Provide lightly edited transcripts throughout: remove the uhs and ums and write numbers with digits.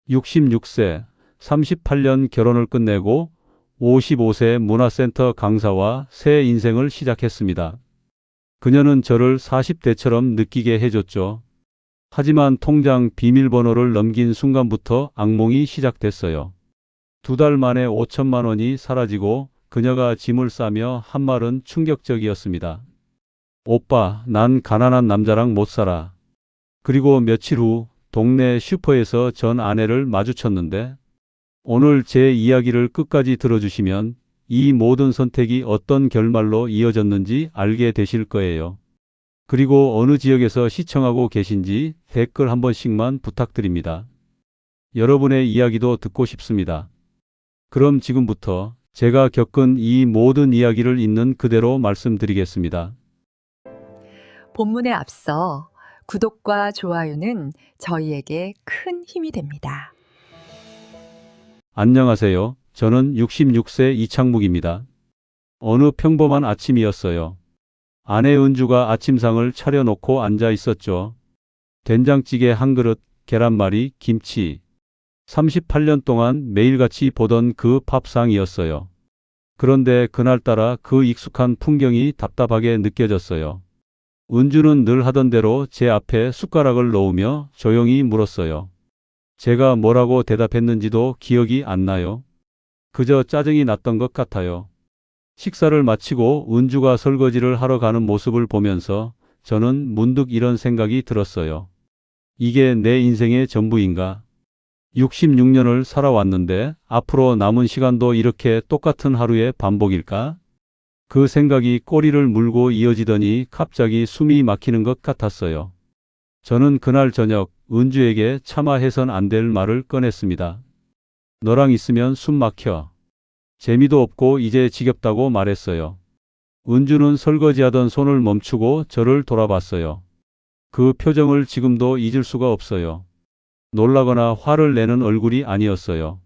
66세, 38년 결혼을 끝내고 55세 문화센터 강사와 새 인생을 시작했습니다. 그녀는 저를 40대처럼 느끼게 해줬죠. 하지만 통장 비밀번호를 넘긴 순간부터 악몽이 시작됐어요. 2달 만에 5천만 원이 사라지고 그녀가 짐을 싸며 한 말은 충격적이었습니다. 오빠, 난 가난한 남자랑 못 살아. 그리고 며칠 후 동네 슈퍼에서 전 아내를 마주쳤는데 오늘 제 이야기를 끝까지 들어주시면 이 모든 선택이 어떤 결말로 이어졌는지 알게 되실 거예요. 그리고 어느 지역에서 시청하고 계신지 댓글 한 번씩만 부탁드립니다. 여러분의 이야기도 듣고 싶습니다. 그럼 지금부터 제가 겪은 이 모든 이야기를 있는 그대로 말씀드리겠습니다. 본문에 앞서 구독과 좋아요는 저희에게 큰 힘이 됩니다. 안녕하세요. 저는 66세 이창묵입니다. 어느 평범한 아침이었어요. 아내 은주가 아침상을 차려놓고 앉아 있었죠. 된장찌개 한 그릇, 계란말이, 김치. 38년 동안 매일같이 보던 그 밥상이었어요. 그런데 그날따라 그 익숙한 풍경이 답답하게 느껴졌어요. 은주는 늘 하던 대로 제 앞에 숟가락을 놓으며 조용히 물었어요. 제가 뭐라고 대답했는지도 기억이 안 나요. 그저 짜증이 났던 것 같아요. 식사를 마치고 은주가 설거지를 하러 가는 모습을 보면서 저는 문득 이런 생각이 들었어요. 이게 내 인생의 전부인가? 66년을 살아왔는데 앞으로 남은 시간도 이렇게 똑같은 하루의 반복일까? 그 생각이 꼬리를 물고 이어지더니 갑자기 숨이 막히는 것 같았어요. 저는 그날 저녁 은주에게 차마 해선 안 될 말을 꺼냈습니다. 너랑 있으면 숨 막혀. 재미도 없고 이제 지겹다고 말했어요. 은주는 설거지하던 손을 멈추고 저를 돌아봤어요. 그 표정을 지금도 잊을 수가 없어요. 놀라거나 화를 내는 얼굴이 아니었어요.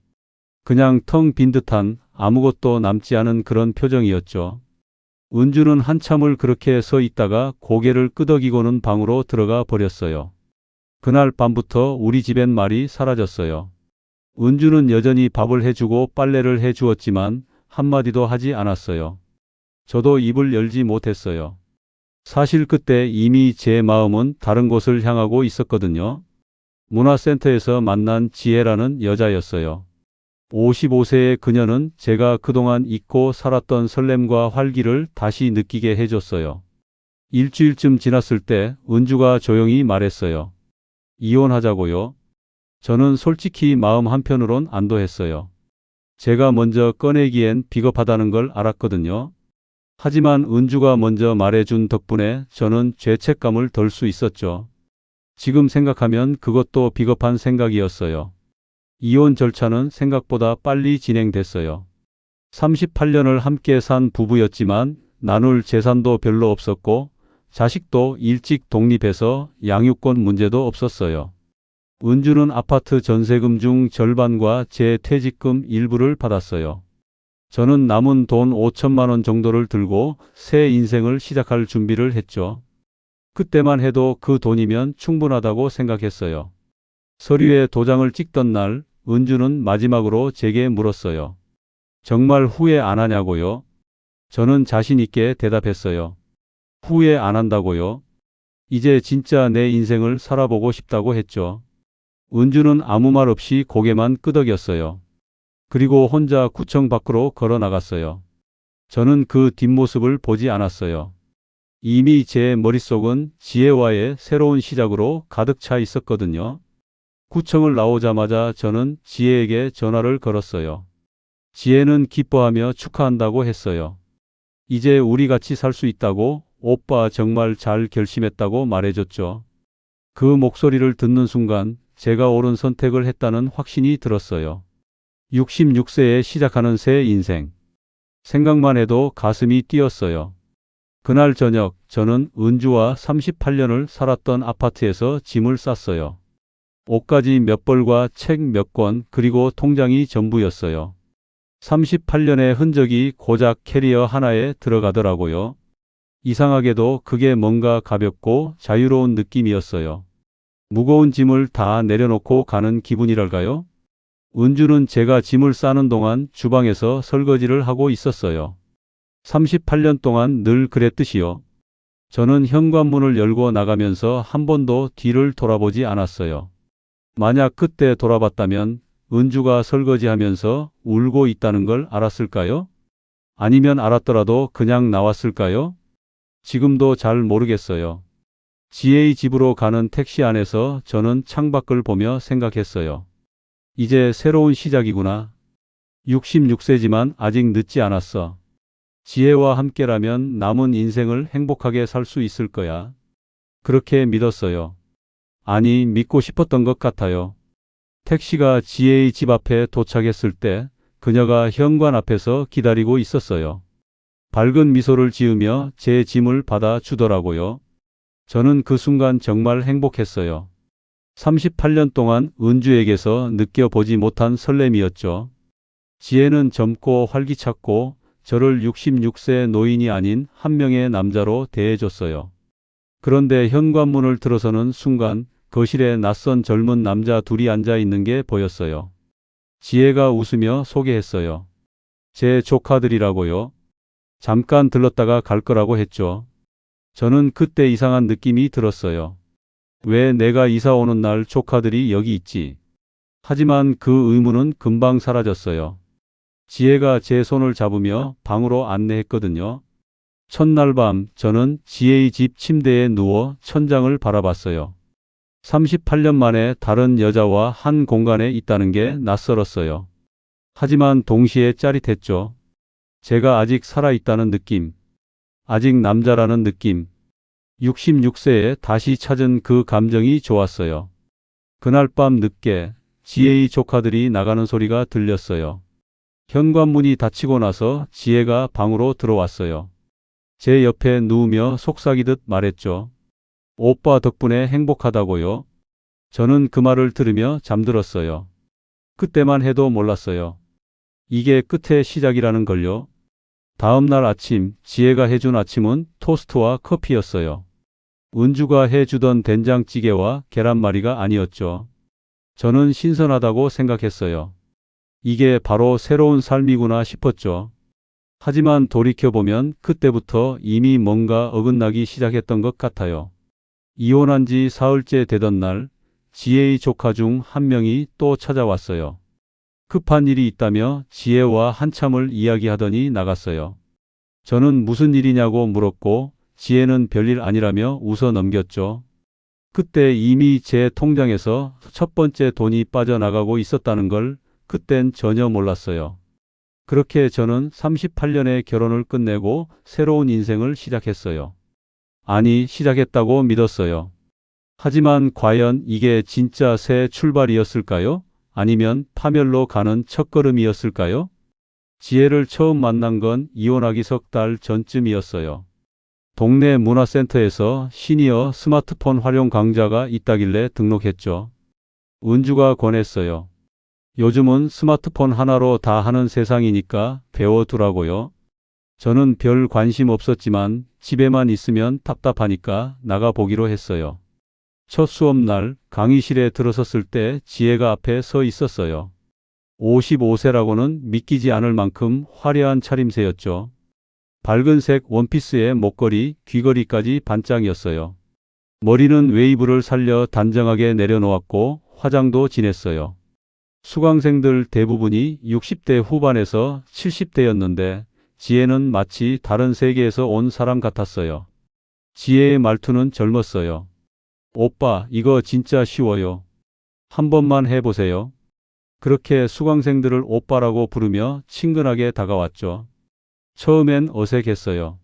그냥 텅 빈 듯한 아무것도 남지 않은 그런 표정이었죠. 은주는 한참을 그렇게 서 있다가 고개를 끄덕이고는 방으로 들어가 버렸어요. 그날 밤부터 우리 집엔 말이 사라졌어요. 은주는 여전히 밥을 해주고 빨래를 해주었지만 한마디도 하지 않았어요. 저도 입을 열지 못했어요. 사실 그때 이미 제 마음은 다른 곳을 향하고 있었거든요. 문화센터에서 만난 지혜라는 여자였어요. 55세의 그녀는 제가 그동안 잊고 살았던 설렘과 활기를 다시 느끼게 해줬어요. 일주일쯤 지났을 때 은주가 조용히 말했어요. 이혼하자고요. 저는 솔직히 마음 한편으론 안도했어요. 제가 먼저 꺼내기엔 비겁하다는 걸 알았거든요. 하지만 은주가 먼저 말해준 덕분에 저는 죄책감을 덜 수 있었죠. 지금 생각하면 그것도 비겁한 생각이었어요. 이혼 절차는 생각보다 빨리 진행됐어요. 38년을 함께 산 부부였지만 나눌 재산도 별로 없었고 자식도 일찍 독립해서 양육권 문제도 없었어요. 은주는 아파트 전세금 중 절반과 제 퇴직금 일부를 받았어요. 저는 남은 돈 5천만 원 정도를 들고 새 인생을 시작할 준비를 했죠. 그때만 해도 그 돈이면 충분하다고 생각했어요. 서류에 도장을 찍던 날 은주는 마지막으로 제게 물었어요. 정말 후회 안 하냐고요? 저는 자신 있게 대답했어요. 후회 안 한다고요? 이제 진짜 내 인생을 살아보고 싶다고 했죠. 은주는 아무 말 없이 고개만 끄덕였어요. 그리고 혼자 구청 밖으로 걸어 나갔어요. 저는 그 뒷모습을 보지 않았어요. 이미 제 머릿속은 지혜와의 새로운 시작으로 가득 차 있었거든요. 구청을 나오자마자 저는 지혜에게 전화를 걸었어요. 지혜는 기뻐하며 축하한다고 했어요. 이제 우리 같이 살 수 있다고 오빠 정말 잘 결심했다고 말해줬죠. 그 목소리를 듣는 순간 제가 옳은 선택을 했다는 확신이 들었어요. 66세에 시작하는 새 인생. 생각만 해도 가슴이 뛰었어요. 그날 저녁 저는 은주와 38년을 살았던 아파트에서 짐을 쌌어요. 옷가지 몇 벌과 책 몇 권 그리고 통장이 전부였어요. 38년의 흔적이 고작 캐리어 하나에 들어가더라고요. 이상하게도 그게 뭔가 가볍고 자유로운 느낌이었어요. 무거운 짐을 다 내려놓고 가는 기분이랄까요? 은주는 제가 짐을 싸는 동안 주방에서 설거지를 하고 있었어요. 38년 동안 늘 그랬듯이요. 저는 현관문을 열고 나가면서 한 번도 뒤를 돌아보지 않았어요. 만약 그때 돌아봤다면 은주가 설거지하면서 울고 있다는 걸 알았을까요? 아니면 알았더라도 그냥 나왔을까요? 지금도 잘 모르겠어요. 지혜의 집으로 가는 택시 안에서 저는 창밖을 보며 생각했어요. 이제 새로운 시작이구나. 66세지만 아직 늦지 않았어. 지혜와 함께라면 남은 인생을 행복하게 살 수 있을 거야. 그렇게 믿었어요. 아니, 믿고 싶었던 것 같아요. 택시가 지혜의 집 앞에 도착했을 때 그녀가 현관 앞에서 기다리고 있었어요. 밝은 미소를 지으며 제 짐을 받아 주더라고요. 저는 그 순간 정말 행복했어요. 38년 동안 은주에게서 느껴보지 못한 설렘이었죠. 지혜는 젊고 활기찼고 저를 66세 노인이 아닌 한 명의 남자로 대해줬어요. 그런데 현관문을 들어서는 순간 거실에 낯선 젊은 남자 둘이 앉아 있는 게 보였어요. 지혜가 웃으며 소개했어요. 제 조카들이라고요. 잠깐 들렀다가 갈 거라고 했죠. 저는 그때 이상한 느낌이 들었어요. 왜 내가 이사 오는 날 조카들이 여기 있지? 하지만 그 의문은 금방 사라졌어요. 지혜가 제 손을 잡으며 방으로 안내했거든요. 첫날 밤 저는 지혜의 집 침대에 누워 천장을 바라봤어요. 38년 만에 다른 여자와 한 공간에 있다는 게 낯설었어요. 하지만 동시에 짜릿했죠. 제가 아직 살아있다는 느낌. 아직 남자라는 느낌. 66세에 다시 찾은 그 감정이 좋았어요. 그날 밤 늦게 지혜의 조카들이 나가는 소리가 들렸어요. 현관문이 닫히고 나서 지혜가 방으로 들어왔어요. 제 옆에 누우며 속삭이듯 말했죠. 오빠 덕분에 행복하다고요. 저는 그 말을 들으며 잠들었어요. 그때만 해도 몰랐어요. 이게 끝의 시작이라는 걸요. 다음 날 아침, 지혜가 해준 아침은 토스트와 커피였어요. 은주가 해주던 된장찌개와 계란말이가 아니었죠. 저는 신선하다고 생각했어요. 이게 바로 새로운 삶이구나 싶었죠. 하지만 돌이켜보면 그때부터 이미 뭔가 어긋나기 시작했던 것 같아요. 이혼한 지 사흘째 되던 날, 지혜의 조카 중 한 명이 또 찾아왔어요. 급한 일이 있다며 지혜와 한참을 이야기하더니 나갔어요. 저는 무슨 일이냐고 물었고 지혜는 별일 아니라며 웃어 넘겼죠. 그때 이미 제 통장에서 첫 번째 돈이 빠져나가고 있었다는 걸 그땐 전혀 몰랐어요. 그렇게 저는 38년의 결혼을 끝내고 새로운 인생을 시작했어요. 아니, 시작했다고 믿었어요. 하지만 과연 이게 진짜 새 출발이었을까요? 아니면 파멸로 가는 첫걸음이었을까요? 지혜를 처음 만난 건 이혼하기 석 달 전쯤이었어요. 동네 문화센터에서 시니어 스마트폰 활용 강좌가 있다길래 등록했죠. 은주가 권했어요. 요즘은 스마트폰 하나로 다 하는 세상이니까 배워두라고요. 저는 별 관심 없었지만 집에만 있으면 답답하니까 나가보기로 했어요. 첫 수업날 강의실에 들어섰을 때 지혜가 앞에 서 있었어요. 55세라고는 믿기지 않을 만큼 화려한 차림새였죠. 밝은색 원피스에 목걸이, 귀걸이까지 반짝이었어요. 머리는 웨이브를 살려 단정하게 내려놓았고 화장도 진했어요. 수강생들 대부분이 60대 후반에서 70대였는데 지혜는 마치 다른 세계에서 온 사람 같았어요. 지혜의 말투는 젊었어요. 오빠, 이거 진짜 쉬워요. 한 번만 해보세요. 그렇게 수강생들을 오빠라고 부르며 친근하게 다가왔죠. 처음엔 어색했어요.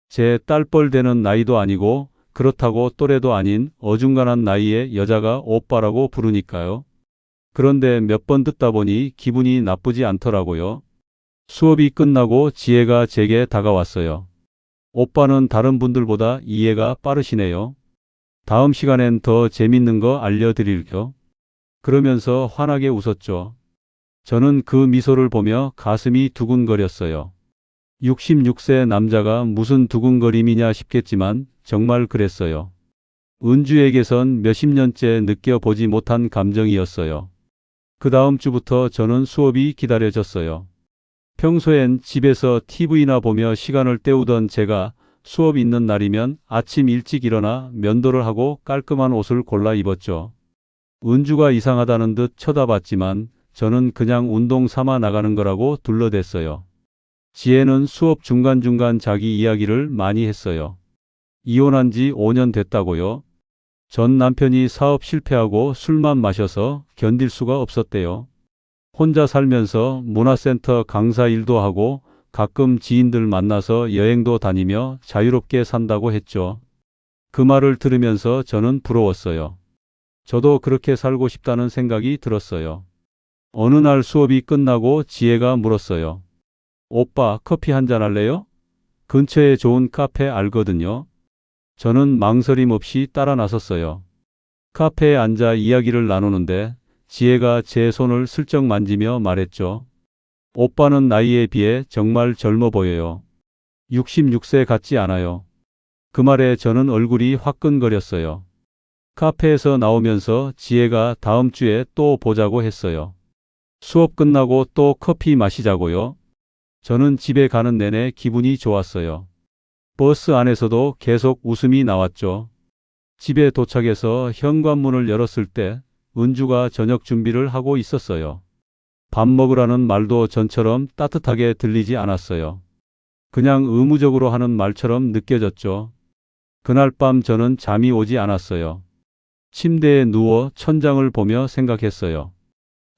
제 딸뻘 되는 나이도 아니고 그렇다고 또래도 아닌 어중간한 나이의 여자가 오빠라고 부르니까요. 그런데 몇 번 듣다 보니 기분이 나쁘지 않더라고요. 수업이 끝나고 지혜가 제게 다가왔어요. 오빠는 다른 분들보다 이해가 빠르시네요. 다음 시간엔 더 재밌는 거 알려드릴게요. 그러면서 환하게 웃었죠. 저는 그 미소를 보며 가슴이 두근거렸어요. 66세 남자가 무슨 두근거림이냐 싶겠지만 정말 그랬어요. 은주에게선 몇십 년째 느껴보지 못한 감정이었어요. 그 다음 주부터 저는 수업이 기다려졌어요. 평소엔 집에서 TV나 보며 시간을 때우던 제가 수업 있는 날이면 아침 일찍 일어나 면도를 하고 깔끔한 옷을 골라 입었죠. 은주가 이상하다는 듯 쳐다봤지만 저는 그냥 운동 삼아 나가는 거라고 둘러댔어요. 지혜는 수업 중간중간 자기 이야기를 많이 했어요. 이혼한 지 5년 됐다고요? 전 남편이 사업 실패하고 술만 마셔서 견딜 수가 없었대요. 혼자 살면서 문화센터 강사 일도 하고 가끔 지인들 만나서 여행도 다니며 자유롭게 산다고 했죠. 그 말을 들으면서 저는 부러웠어요. 저도 그렇게 살고 싶다는 생각이 들었어요. 어느 날 수업이 끝나고 지혜가 물었어요. 오빠, 커피 한잔 할래요? 근처에 좋은 카페 알거든요. 저는 망설임 없이 따라 나섰어요. 카페에 앉아 이야기를 나누는데 지혜가 제 손을 슬쩍 만지며 말했죠. 오빠는 나이에 비해 정말 젊어 보여요. 66세 같지 않아요. 그 말에 저는 얼굴이 화끈거렸어요. 카페에서 나오면서 지혜가 다음 주에 또 보자고 했어요. 수업 끝나고 또 커피 마시자고요. 저는 집에 가는 내내 기분이 좋았어요. 버스 안에서도 계속 웃음이 나왔죠. 집에 도착해서 현관문을 열었을 때 은주가 저녁 준비를 하고 있었어요. 밥 먹으라는 말도 전처럼 따뜻하게 들리지 않았어요. 그냥 의무적으로 하는 말처럼 느껴졌죠. 그날 밤 저는 잠이 오지 않았어요. 침대에 누워 천장을 보며 생각했어요.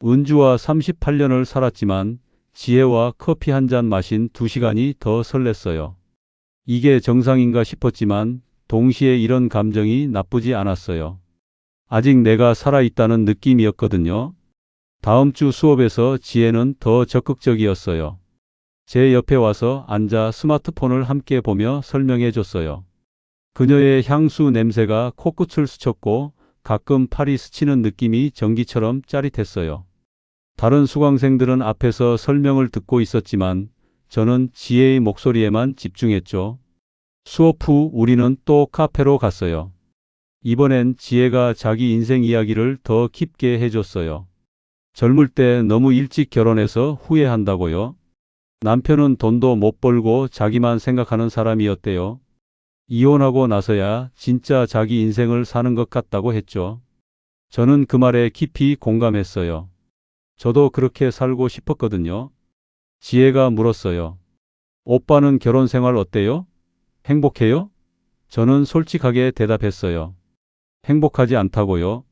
은주와 38년을 살았지만 지혜와 커피 한 잔 마신 2시간이 더 설렜어요. 이게 정상인가 싶었지만 동시에 이런 감정이 나쁘지 않았어요. 아직 내가 살아있다는 느낌이었거든요. 다음 주 수업에서 지혜는 더 적극적이었어요. 제 옆에 와서 앉아 스마트폰을 함께 보며 설명해 줬어요. 그녀의 향수 냄새가 코끝을 스쳤고 가끔 팔이 스치는 느낌이 전기처럼 짜릿했어요. 다른 수강생들은 앞에서 설명을 듣고 있었지만 저는 지혜의 목소리에만 집중했죠. 수업 후 우리는 또 카페로 갔어요. 이번엔 지혜가 자기 인생 이야기를 더 깊게 해줬어요. 젊을 때 너무 일찍 결혼해서 후회한다고요. 남편은 돈도 못 벌고 자기만 생각하는 사람이었대요. 이혼하고 나서야 진짜 자기 인생을 사는 것 같다고 했죠. 저는 그 말에 깊이 공감했어요. 저도 그렇게 살고 싶었거든요. 지혜가 물었어요. 오빠는 결혼 생활 어때요? 행복해요? 저는 솔직하게 대답했어요. 행복하지 않다고요.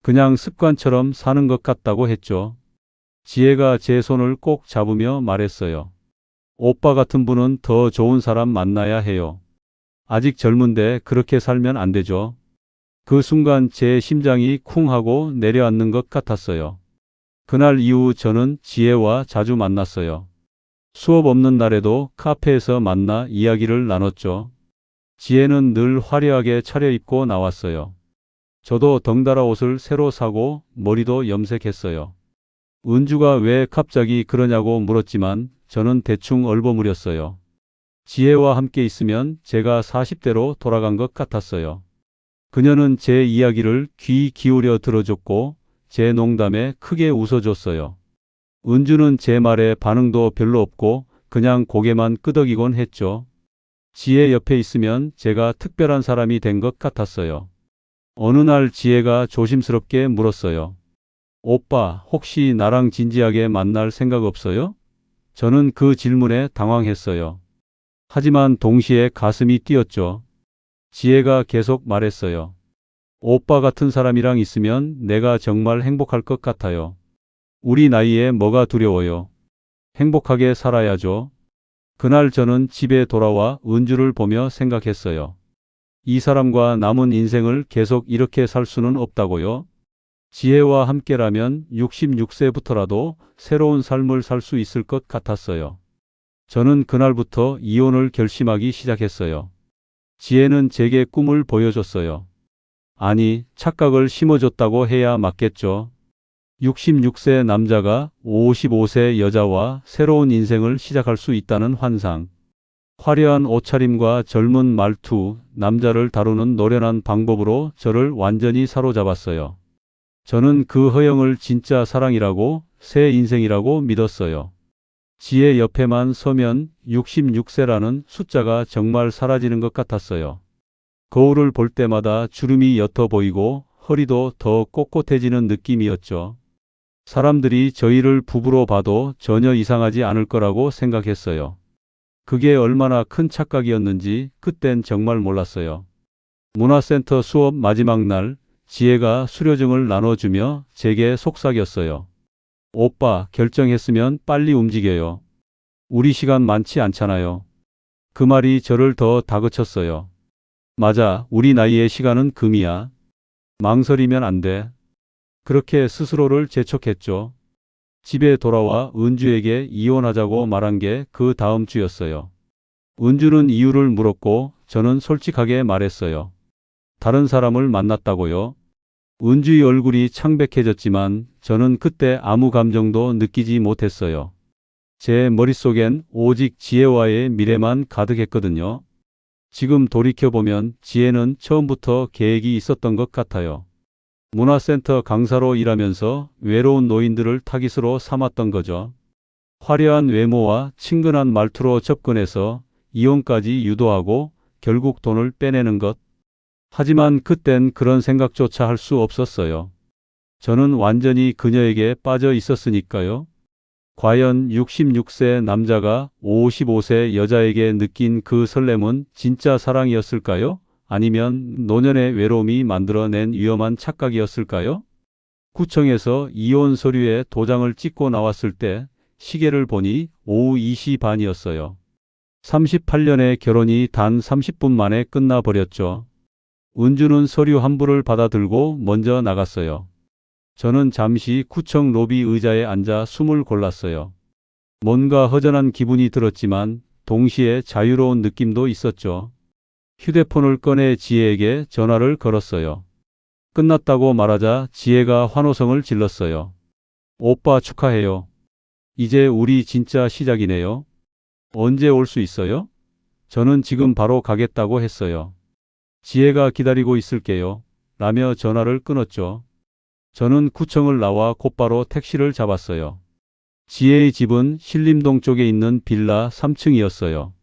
그냥 습관처럼 사는 것 같다고 했죠. 지혜가 제 손을 꼭 잡으며 말했어요. 오빠 같은 분은 더 좋은 사람 만나야 해요. 아직 젊은데 그렇게 살면 안 되죠. 그 순간 제 심장이 쿵 하고 내려앉는 것 같았어요. 그날 이후 저는 지혜와 자주 만났어요. 수업 없는 날에도 카페에서 만나 이야기를 나눴죠. 지혜는 늘 화려하게 차려입고 나왔어요. 저도 덩달아 옷을 새로 사고 머리도 염색했어요. 은주가 왜 갑자기 그러냐고 물었지만 저는 대충 얼버무렸어요. 지혜와 함께 있으면 제가 40대로 돌아간 것 같았어요. 그녀는 제 이야기를 귀 기울여 들어줬고 제 농담에 크게 웃어줬어요. 은주는 제 말에 반응도 별로 없고 그냥 고개만 끄덕이곤 했죠. 지혜 옆에 있으면 제가 특별한 사람이 된 것 같았어요. 어느 날 지혜가 조심스럽게 물었어요. 오빠, 혹시 나랑 진지하게 만날 생각 없어요? 저는 그 질문에 당황했어요. 하지만 동시에 가슴이 뛰었죠. 지혜가 계속 말했어요. 오빠 같은 사람이랑 있으면 내가 정말 행복할 것 같아요. 우리 나이에 뭐가 두려워요. 행복하게 살아야죠. 그날 저는 집에 돌아와 은주를 보며 생각했어요. 이 사람과 남은 인생을 계속 이렇게 살 수는 없다고요. 지혜와 함께라면 66세부터라도 새로운 삶을 살 수 있을 것 같았어요. 저는 그날부터 이혼을 결심하기 시작했어요. 지혜는 제게 꿈을 보여줬어요. 아니, 착각을 심어줬다고 해야 맞겠죠. 66세 남자가 55세 여자와 새로운 인생을 시작할 수 있다는 환상. 화려한 옷차림과 젊은 말투, 남자를 다루는 노련한 방법으로 저를 완전히 사로잡았어요. 저는 그 허영을 진짜 사랑이라고, 새 인생이라고 믿었어요. 지혜 옆에만 서면 66세라는 숫자가 정말 사라지는 것 같았어요. 거울을 볼 때마다 주름이 옅어 보이고 허리도 더 꼿꼿해지는 느낌이었죠. 사람들이 저희를 부부로 봐도 전혀 이상하지 않을 거라고 생각했어요. 그게 얼마나 큰 착각이었는지 그땐 정말 몰랐어요. 문화센터 수업 마지막 날, 지혜가 수료증을 나눠주며 제게 속삭였어요. 오빠, 결정했으면 빨리 움직여요. 우리 시간 많지 않잖아요. 그 말이 저를 더 다그쳤어요. 맞아, 우리 나이의 시간은 금이야. 망설이면 안 돼. 그렇게 스스로를 재촉했죠. 집에 돌아와 은주에게 이혼하자고 말한 게 그 다음 주였어요. 은주는 이유를 물었고 저는 솔직하게 말했어요. 다른 사람을 만났다고요? 은주의 얼굴이 창백해졌지만 저는 그때 아무 감정도 느끼지 못했어요. 제 머릿속엔 오직 지혜와의 미래만 가득했거든요. 지금 돌이켜보면 지혜는 처음부터 계획이 있었던 것 같아요. 문화센터 강사로 일하면서 외로운 노인들을 타깃으로 삼았던 거죠. 화려한 외모와 친근한 말투로 접근해서 이혼까지 유도하고 결국 돈을 빼내는 것. 하지만 그땐 그런 생각조차 할 수 없었어요. 저는 완전히 그녀에게 빠져 있었으니까요. 과연 66세 남자가 55세 여자에게 느낀 그 설렘은 진짜 사랑이었을까요? 아니면 노년의 외로움이 만들어낸 위험한 착각이었을까요? 구청에서 이혼 서류에 도장을 찍고 나왔을 때 시계를 보니 오후 2시 반이었어요. 38년의 결혼이 단 30분 만에 끝나버렸죠. 은주는 서류 한 부를 받아들고 먼저 나갔어요. 저는 잠시 구청 로비 의자에 앉아 숨을 골랐어요. 뭔가 허전한 기분이 들었지만 동시에 자유로운 느낌도 있었죠. 휴대폰을 꺼내 지혜에게 전화를 걸었어요. 끝났다고 말하자 지혜가 환호성을 질렀어요. 오빠 축하해요. 이제 우리 진짜 시작이네요. 언제 올 수 있어요? 저는 지금 바로 가겠다고 했어요. 지혜가 기다리고 있을게요. 라며 전화를 끊었죠. 저는 구청을 나와 곧바로 택시를 잡았어요. 지혜의 집은 신림동 쪽에 있는 빌라 3층이었어요.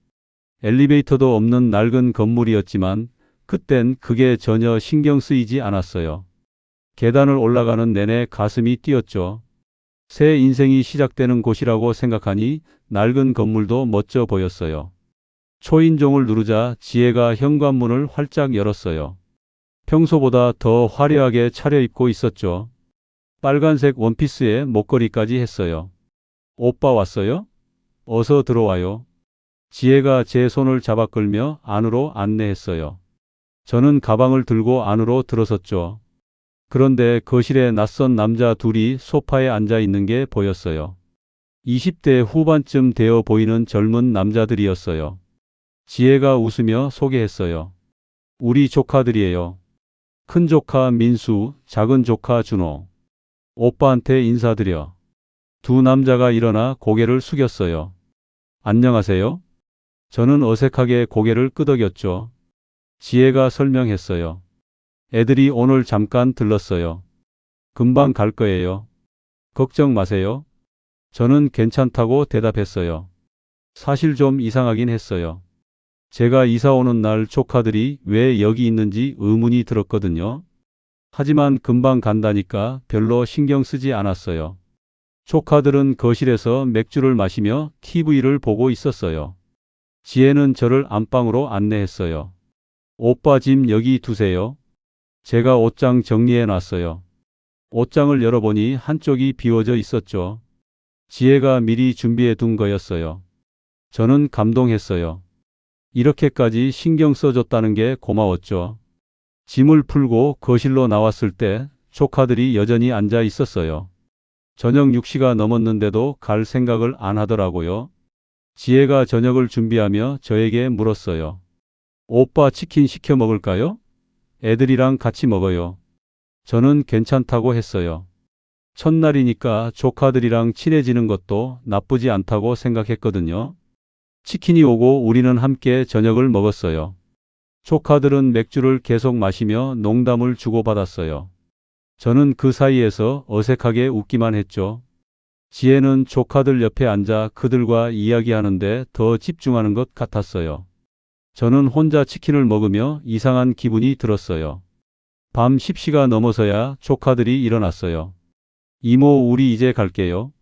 엘리베이터도 없는 낡은 건물이었지만 그땐 그게 전혀 신경 쓰이지 않았어요. 계단을 올라가는 내내 가슴이 뛰었죠. 새 인생이 시작되는 곳이라고 생각하니 낡은 건물도 멋져 보였어요. 초인종을 누르자 지혜가 현관문을 활짝 열었어요. 평소보다 더 화려하게 차려입고 있었죠. 빨간색 원피스에 목걸이까지 했어요. 오빠 왔어요? 어서 들어와요. 지혜가 제 손을 잡아 끌며 안으로 안내했어요. 저는 가방을 들고 안으로 들어섰죠. 그런데 거실에 낯선 남자 둘이 소파에 앉아 있는 게 보였어요. 20대 후반쯤 되어 보이는 젊은 남자들이었어요. 지혜가 웃으며 소개했어요. 우리 조카들이에요. 큰 조카 민수, 작은 조카 준호. 오빠한테 인사드려. 두 남자가 일어나 고개를 숙였어요. 안녕하세요. 저는 어색하게 고개를 끄덕였죠. 지혜가 설명했어요. 애들이 오늘 잠깐 들렀어요. 금방 갈 거예요. 걱정 마세요. 저는 괜찮다고 대답했어요. 사실 좀 이상하긴 했어요. 제가 이사 오는 날 조카들이 왜 여기 있는지 의문이 들었거든요. 하지만 금방 간다니까 별로 신경 쓰지 않았어요. 조카들은 거실에서 맥주를 마시며 TV를 보고 있었어요. 지혜는 저를 안방으로 안내했어요. 오빠 짐 여기 두세요. 제가 옷장 정리해 놨어요. 옷장을 열어보니 한쪽이 비워져 있었죠. 지혜가 미리 준비해 둔 거였어요. 저는 감동했어요. 이렇게까지 신경 써줬다는 게 고마웠죠. 짐을 풀고 거실로 나왔을 때 조카들이 여전히 앉아 있었어요. 저녁 6시가 넘었는데도 갈 생각을 안 하더라고요. 지혜가 저녁을 준비하며 저에게 물었어요. 오빠 치킨 시켜 먹을까요? 애들이랑 같이 먹어요. 저는 괜찮다고 했어요. 첫날이니까 조카들이랑 친해지는 것도 나쁘지 않다고 생각했거든요. 치킨이 오고 우리는 함께 저녁을 먹었어요. 조카들은 맥주를 계속 마시며 농담을 주고받았어요. 저는 그 사이에서 어색하게 웃기만 했죠. 지혜는 조카들 옆에 앉아 그들과 이야기하는데 더 집중하는 것 같았어요. 저는 혼자 치킨을 먹으며 이상한 기분이 들었어요. 밤 10시가 넘어서야 조카들이 일어났어요. 이모, 우리 이제 갈게요.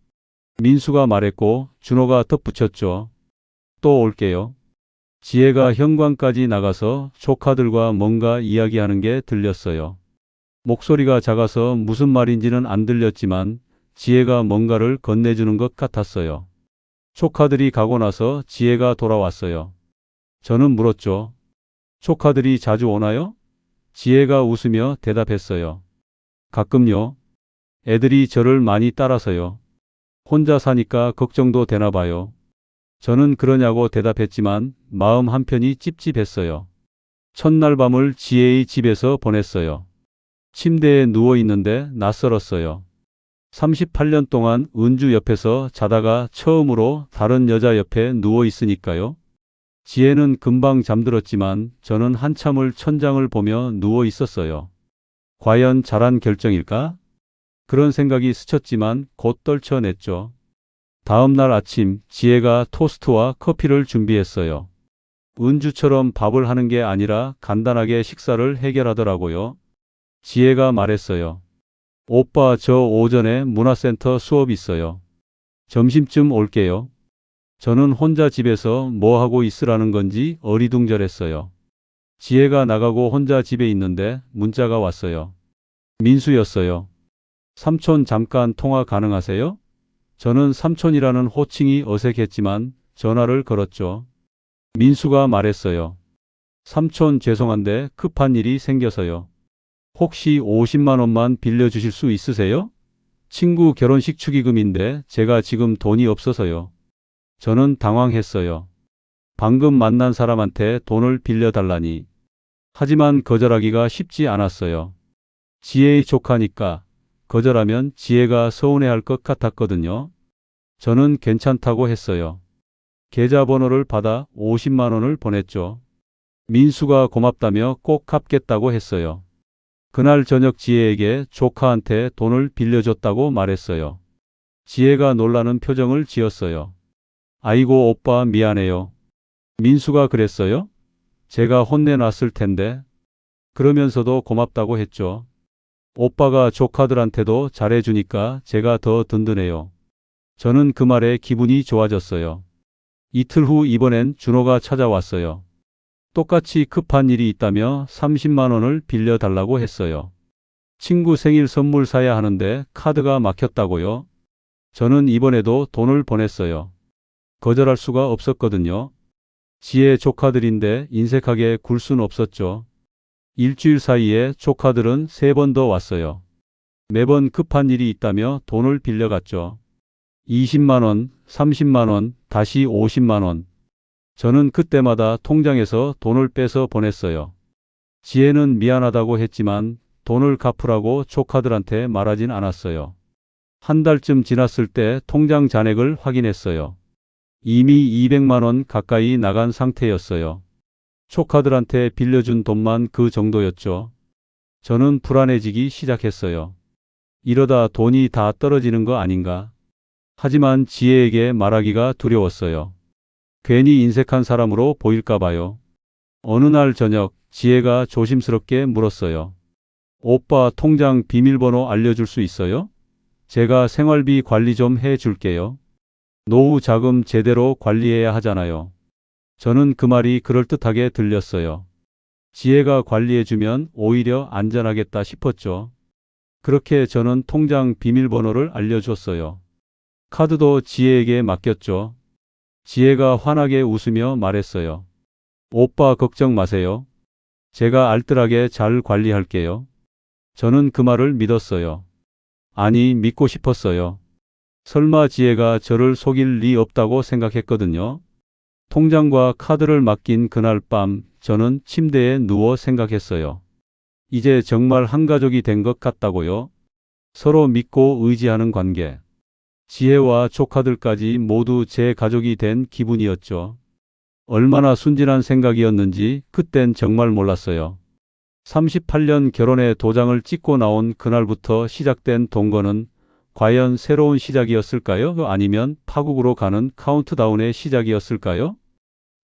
민수가 말했고 준호가 덧붙였죠. 또 올게요. 지혜가 현관까지 나가서 조카들과 뭔가 이야기하는 게 들렸어요. 목소리가 작아서 무슨 말인지는 안 들렸지만 지혜가 뭔가를 건네주는 것 같았어요. 조카들이 가고 나서 지혜가 돌아왔어요. 저는 물었죠. 조카들이 자주 오나요? 지혜가 웃으며 대답했어요. 가끔요. 애들이 저를 많이 따라서요. 혼자 사니까 걱정도 되나 봐요. 저는 그러냐고 대답했지만 마음 한편이 찝찝했어요. 첫날 밤을 지혜의 집에서 보냈어요. 침대에 누워 있는데 낯설었어요. 38년 동안 은주 옆에서 자다가 처음으로 다른 여자 옆에 누워 있으니까요. 지혜는 금방 잠들었지만 저는 한참을 천장을 보며 누워 있었어요. 과연 잘한 결정일까? 그런 생각이 스쳤지만 곧 떨쳐냈죠. 다음 날 아침 지혜가 토스트와 커피를 준비했어요. 은주처럼 밥을 하는 게 아니라 간단하게 식사를 해결하더라고요. 지혜가 말했어요. 오빠, 저 오전에 문화센터 수업 있어요. 점심쯤 올게요. 저는 혼자 집에서 뭐 하고 있으라는 건지 어리둥절했어요. 지혜가 나가고 혼자 집에 있는데 문자가 왔어요. 민수였어요. 삼촌, 잠깐 통화 가능하세요? 저는 삼촌이라는 호칭이 어색했지만 전화를 걸었죠. 민수가 말했어요. 삼촌, 죄송한데 급한 일이 생겨서요. 혹시 50만 원만 빌려주실 수 있으세요? 친구 결혼식 축의금인데 제가 지금 돈이 없어서요. 저는 당황했어요. 방금 만난 사람한테 돈을 빌려달라니. 하지만 거절하기가 쉽지 않았어요. 지혜의 조카니까 거절하면 지혜가 서운해할 것 같았거든요. 저는 괜찮다고 했어요. 계좌번호를 받아 50만 원을 보냈죠. 민수가 고맙다며 꼭 갚겠다고 했어요. 그날 저녁 지혜에게 조카한테 돈을 빌려줬다고 말했어요. 지혜가 놀라는 표정을 지었어요. 아이고, 오빠 미안해요. 민수가 그랬어요? 제가 혼내놨을 텐데. 그러면서도 고맙다고 했죠. 오빠가 조카들한테도 잘해주니까 제가 더 든든해요. 저는 그 말에 기분이 좋아졌어요. 이틀 후 이번엔 준호가 찾아왔어요. 똑같이 급한 일이 있다며 30만 원을 빌려달라고 했어요. 친구 생일 선물 사야 하는데 카드가 막혔다고요. 저는 이번에도 돈을 보냈어요. 거절할 수가 없었거든요. 지혜 조카들인데 인색하게 굴 순 없었죠. 일주일 사이에 조카들은 3번 더 왔어요. 매번 급한 일이 있다며 돈을 빌려갔죠. 20만 원, 30만 원, 다시 50만 원. 저는 그때마다 통장에서 돈을 빼서 보냈어요. 지혜는 미안하다고 했지만 돈을 갚으라고 조카들한테 말하진 않았어요. 한 달쯤 지났을 때 통장 잔액을 확인했어요. 이미 200만 원 가까이 나간 상태였어요. 조카들한테 빌려준 돈만 그 정도였죠. 저는 불안해지기 시작했어요. 이러다 돈이 다 떨어지는 거 아닌가? 하지만 지혜에게 말하기가 두려웠어요. 괜히 인색한 사람으로 보일까 봐요. 어느 날 저녁 지혜가 조심스럽게 물었어요. 오빠, 통장 비밀번호 알려줄 수 있어요? 제가 생활비 관리 좀 해줄게요. 노후 자금 제대로 관리해야 하잖아요. 저는 그 말이 그럴듯하게 들렸어요. 지혜가 관리해주면 오히려 안전하겠다 싶었죠. 그렇게 저는 통장 비밀번호를 알려줬어요. 카드도 지혜에게 맡겼죠. 지혜가 환하게 웃으며 말했어요. 오빠, 걱정 마세요. 제가 알뜰하게 잘 관리할게요. 저는 그 말을 믿었어요. 아니, 믿고 싶었어요. 설마 지혜가 저를 속일 리 없다고 생각했거든요. 통장과 카드를 맡긴 그날 밤 저는 침대에 누워 생각했어요. 이제 정말 한 가족이 된 것 같다고요. 서로 믿고 의지하는 관계. 지혜와 조카들까지 모두 제 가족이 된 기분이었죠. 얼마나 순진한 생각이었는지 그땐 정말 몰랐어요. 38년 결혼의 도장을 찍고 나온 그날부터 시작된 동거는 과연 새로운 시작이었을까요? 아니면 파국으로 가는 카운트다운의 시작이었을까요?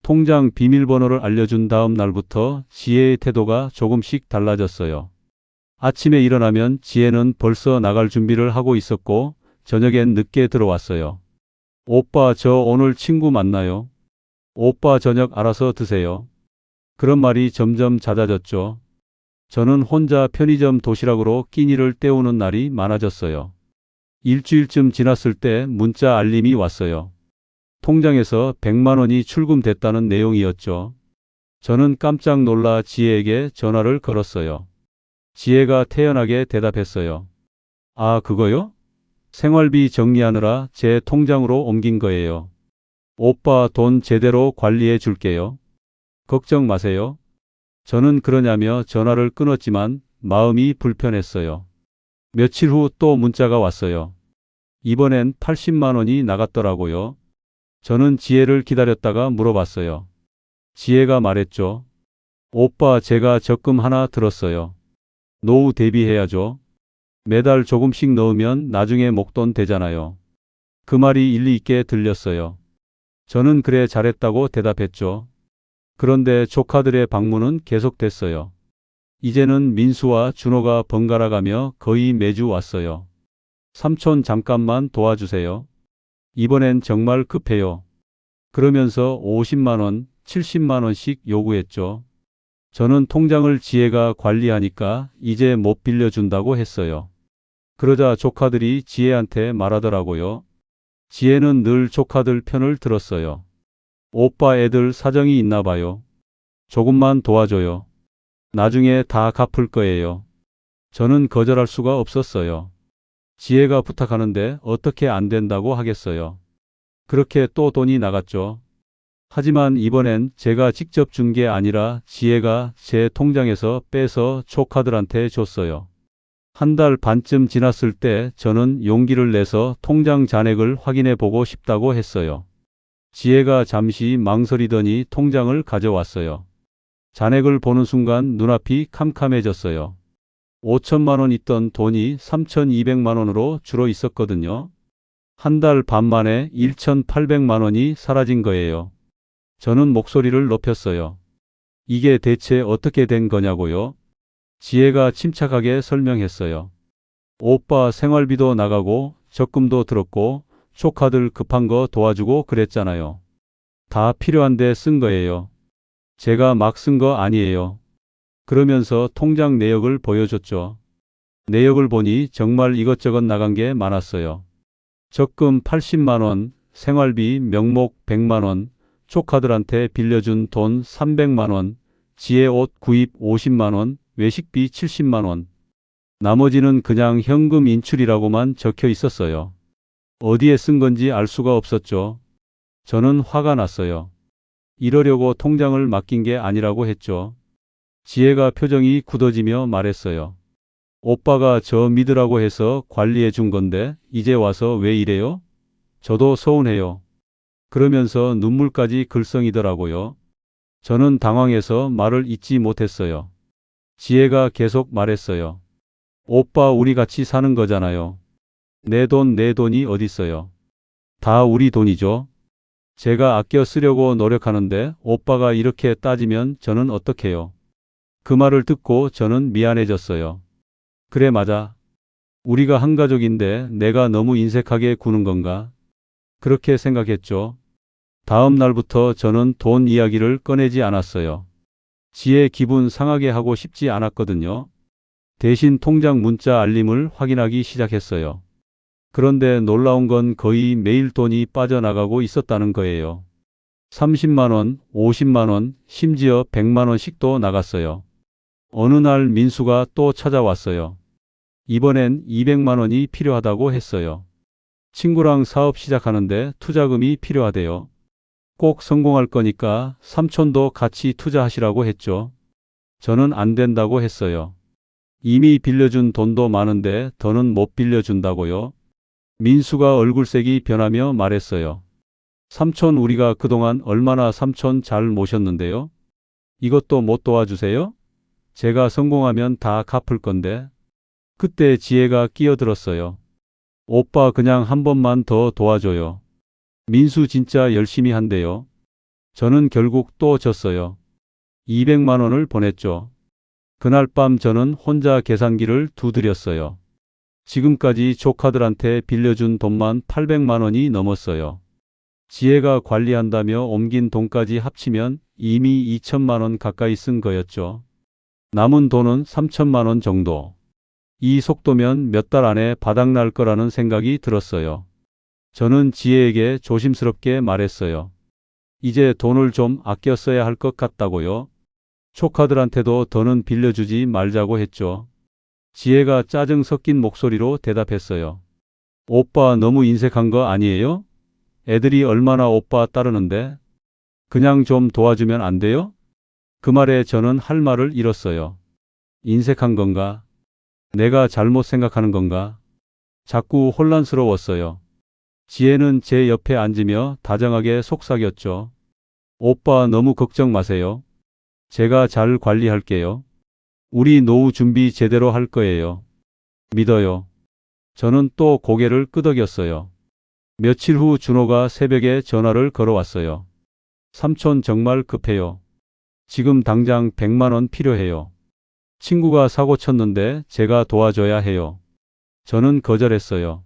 통장 비밀번호를 알려준 다음 날부터 지혜의 태도가 조금씩 달라졌어요. 아침에 일어나면 지혜는 벌써 나갈 준비를 하고 있었고 저녁엔 늦게 들어왔어요. 오빠, 저 오늘 친구 만나요. 오빠, 저녁 알아서 드세요. 그런 말이 점점 잦아졌죠. 저는 혼자 편의점 도시락으로 끼니를 때우는 날이 많아졌어요. 일주일쯤 지났을 때 문자 알림이 왔어요. 통장에서 100만 원이 출금됐다는 내용이었죠. 저는 깜짝 놀라 지혜에게 전화를 걸었어요. 지혜가 태연하게 대답했어요. 아, 그거요? 생활비 정리하느라 제 통장으로 옮긴 거예요. 오빠, 돈 제대로 관리해 줄게요. 걱정 마세요. 저는 그러냐며 전화를 끊었지만 마음이 불편했어요. 며칠 후 또 문자가 왔어요. 이번엔 80만 원이 나갔더라고요. 저는 지혜를 기다렸다가 물어봤어요. 지혜가 말했죠. 오빠, 제가 적금 하나 들었어요. 노후 대비해야죠. 매달 조금씩 넣으면 나중에 목돈 되잖아요. 그 말이 일리 있게 들렸어요. 저는 그래, 잘했다고 대답했죠. 그런데 조카들의 방문은 계속됐어요. 이제는 민수와 준호가 번갈아 가며 거의 매주 왔어요. 삼촌, 잠깐만 도와주세요. 이번엔 정말 급해요. 그러면서 50만 원, 70만 원씩 요구했죠. 저는 통장을 지혜가 관리하니까 이제 못 빌려준다고 했어요. 그러자 조카들이 지혜한테 말하더라고요. 지혜는 늘 조카들 편을 들었어요. 오빠, 애들 사정이 있나 봐요. 조금만 도와줘요. 나중에 다 갚을 거예요. 저는 거절할 수가 없었어요. 지혜가 부탁하는데 어떻게 안 된다고 하겠어요. 그렇게 또 돈이 나갔죠. 하지만 이번엔 제가 직접 준 게 아니라 지혜가 제 통장에서 빼서 조카들한테 줬어요. 한 달 반쯤 지났을 때 저는 용기를 내서 통장 잔액을 확인해 보고 싶다고 했어요. 지혜가 잠시 망설이더니 통장을 가져왔어요. 잔액을 보는 순간 눈앞이 캄캄해졌어요. 5천만 원 있던 돈이 3,200만 원으로 줄어 있었거든요. 한 달 반 만에 1,800만 원이 사라진 거예요. 저는 목소리를 높였어요. 이게 대체 어떻게 된 거냐고요? 지혜가 침착하게 설명했어요. 오빠, 생활비도 나가고 적금도 들었고 조카들 급한 거 도와주고 그랬잖아요. 다 필요한데 쓴 거예요. 제가 막 쓴 거 아니에요. 그러면서 통장 내역을 보여줬죠. 내역을 보니 정말 이것저것 나간 게 많았어요. 적금 80만 원, 생활비 명목 100만 원, 조카들한테 빌려준 돈 300만 원, 지혜 옷 구입 50만 원, 외식비 70만 원. 나머지는 그냥 현금 인출이라고만 적혀 있었어요. 어디에 쓴 건지 알 수가 없었죠. 저는 화가 났어요. 이러려고 통장을 맡긴 게 아니라고 했죠. 지혜가 표정이 굳어지며 말했어요. 오빠가 저 믿으라고 해서 관리해 준 건데 이제 와서 왜 이래요? 저도 서운해요. 그러면서 눈물까지 글썽이더라고요. 저는 당황해서 말을 잇지 못했어요. 지혜가 계속 말했어요. 오빠, 우리 같이 사는 거잖아요. 내 돈이 어딨어요. 다 우리 돈이죠. 제가 아껴 쓰려고 노력하는데 오빠가 이렇게 따지면 저는 어떡해요. 그 말을 듣고 저는 미안해졌어요. 그래, 맞아. 우리가 한 가족인데 내가 너무 인색하게 구는 건가? 그렇게 생각했죠. 다음 날부터 저는 돈 이야기를 꺼내지 않았어요. 지혜 기분 상하게 하고 싶지 않았거든요. 대신 통장 문자 알림을 확인하기 시작했어요. 그런데 놀라운 건 거의 매일 돈이 빠져나가고 있었다는 거예요. 30만 원, 50만 원, 심지어 100만 원씩도 나갔어요. 어느 날 민수가 또 찾아왔어요. 이번엔 200만 원이 필요하다고 했어요. 친구랑 사업 시작하는데 투자금이 필요하대요. 꼭 성공할 거니까 삼촌도 같이 투자하시라고 했죠. 저는 안 된다고 했어요. 이미 빌려준 돈도 많은데 더는 못 빌려준다고요. 민수가 얼굴색이 변하며 말했어요. 삼촌, 우리가 그동안 얼마나 삼촌 잘 모셨는데요. 이것도 못 도와주세요? 제가 성공하면 다 갚을 건데. 그때 지혜가 끼어들었어요. 오빠 그냥 한 번만 더 도와줘요. 민수 진짜 열심히 한대요. 저는 결국 또 졌어요. 200만 원을 보냈죠. 그날 밤 저는 혼자 계산기를 두드렸어요. 지금까지 조카들한테 빌려준 돈만 800만 원이 넘었어요. 지혜가 관리한다며 옮긴 돈까지 합치면 이미 2천만 원 가까이 쓴 거였죠. 남은 돈은 3천만 원 정도. 이 속도면 몇 달 안에 바닥날 거라는 생각이 들었어요. 저는 지혜에게 조심스럽게 말했어요. 이제 돈을 좀 아껴 써야 할 것 같다고요. 조카들한테도 더는 빌려주지 말자고 했죠. 지혜가 짜증 섞인 목소리로 대답했어요. 오빠 너무 인색한 거 아니에요? 애들이 얼마나 오빠 따르는데? 그냥 좀 도와주면 안 돼요? 그 말에 저는 할 말을 잃었어요. 인색한 건가? 내가 잘못 생각하는 건가? 자꾸 혼란스러웠어요. 지혜는 제 옆에 앉으며 다정하게 속삭였죠. 오빠 너무 걱정 마세요. 제가 잘 관리할게요. 우리 노후 준비 제대로 할 거예요. 믿어요. 저는 또 고개를 끄덕였어요. 며칠 후 준호가 새벽에 전화를 걸어왔어요. 삼촌 정말 급해요. 지금 당장 100만 원 필요해요. 친구가 사고 쳤는데 제가 도와줘야 해요. 저는 거절했어요.